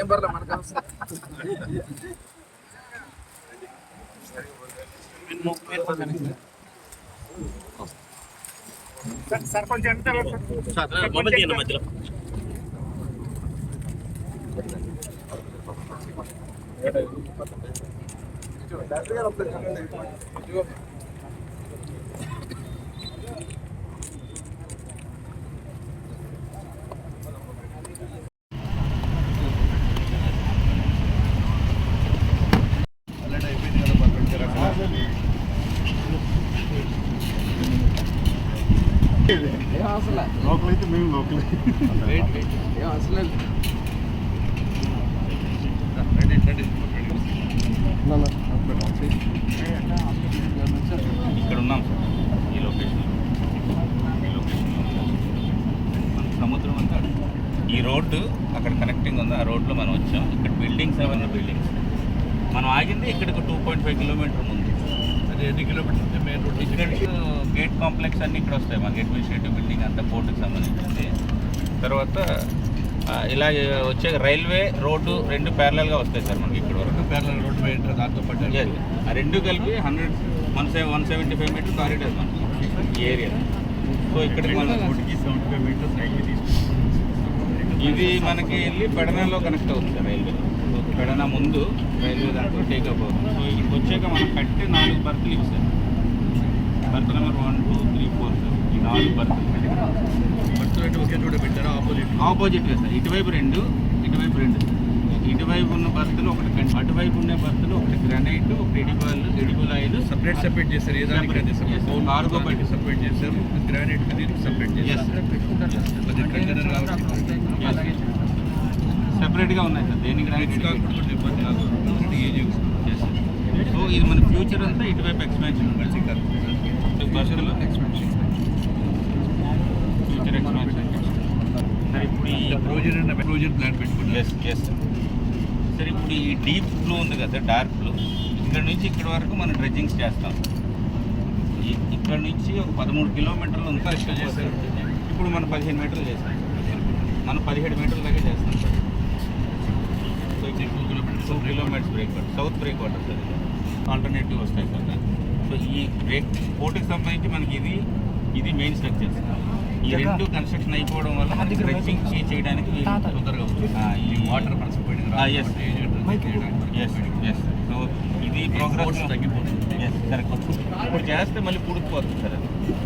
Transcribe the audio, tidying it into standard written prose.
ఏం పర్లే మనకు సర్పంచ్ ఎంత మధ్యలో లోకల్ అయితే మేము లోకల్ అసలు ఇక్కడ ఉన్నాం సార్. ఈ లొకేషన్ మన సముద్రం అంతా ఈ రోడ్డు అక్కడ కనెక్టింగ్ ఉంది. ఆ రోడ్లో మనం వచ్చాం. ఇక్కడ బిల్డింగ్స్ అవన్నీ బిల్డింగ్స్. మనం ఆగింది ఇక్కడికి 2.5 కిలోమీటర్ ముందు. అది ఎన్ని కిలోమీటర్స్ మెయిన్ రోడ్? ఇక్కడ గేట్ కాంప్లెక్స్ అన్నీ ఇక్కడ వస్తాయి. మనకి అడ్మినిస్ట్రేటివ్ బిల్డింగ్ అంతా పోర్టుకి సంబంధించింది. తర్వాత ఇలా వచ్చే రైల్వే రోడ్డు 2 ప్యారలల్గా వస్తాయి సార్ మనకి ఇక్కడ వరకు. ప్యారలల్ రోడ్డు మెయిన్ దాంతో పాటు ఆ 2 కలిపి 175 మీటర్ కారిడార్ మనకి ఈ ఏరియా. సో ఇక్కడికి మనం 75 మీటర్స్ హైట్ తీసుకుంటాం. ఇది మనకి వెళ్ళి పెడనలో కనెక్ట్ అవుతుంది సార్ రైల్వే. పెడన ముందు రైల్వే దాంట్లో టేకప్ అవుతుంది. సో ఇక్కడికి వచ్చాక మనం కట్టే 4 బర్త్లు ఇవి సార్. Birth number 1, 2, 3, 4 sir. ఈ 4 బర్త్లు బర్త్లు ఒకే చోట పెట్టారా? ఆపోజిట్గా సార్. ఇటువైపు 2, ఇటువైపు 2 సార్. ఇటువైపు ఉన్న బర్త్లు ఒకటి, అటువైపు ఉన్న బర్త్లు ఒకటి గ్రానైట్, ఒకటి ఎడిబుల్ ఆయిల్ సపరేట్ చేశారు. ఏ దానికి కార్గో బట్టి సపరేట్ చేశారు. గ్రానైట్ దీనికి సపరేట్ చేశారు. కంటైనర్ కాబట్టి సెపరేట్గా ఉన్నాయి సార్. దేనికి గ్రానైట్ కాకుండా ఇబ్బంది కాదు. సో ఇది మన ఫ్యూచర్ అంతా ఇటువైపు ఎక్స్పాన్షన్ బస్సులో ఫ్యూచర్ ఎక్స్పాన్షన్. సార్ ఇప్పుడు ఈ ప్రొవిజన్ ప్లాన్ పెట్టుకుంటారు. Yes sir. ఇప్పుడు ఈ డీప్ బ్లూ ఉంది కదా సార్, డార్క్ బ్లూ, ఇక్కడ నుంచి ఇక్కడ వరకు మనం డ్రెడ్జింగ్స్ చేస్తాం. ఇక్కడ నుంచి ఒక 13 కిలోమీటర్లు ఉంది చేస్తారు. ఇప్పుడు మనం 15 మీటర్లు చేస్తాం. మనం 17 మీటర్ల దాకా చేస్తాం సార్. సో ఇక్కడ 2 kilometres break water, south break water sir. Alternative వస్తాయి సార్. సో ఈ బ్రేక్ పోర్టుకి సంబంధించి మనకి ఇది మెయిన్ స్ట్రక్చర్. ఈ 2 కన్స్ట్రక్షన్ అయిపోవడం వల్ల మనకి డ్రెడ్జింగ్ చేయడానికి తొందరగా ఉంది. ఈ వాటర్ ఎస్. సో ఇది ప్రోగ్రెస్ తగ్గిపోతుంది. కరెక్ట్. ఇప్పుడు చేస్తే మళ్ళీ పూడుకుపోతుంది సార్.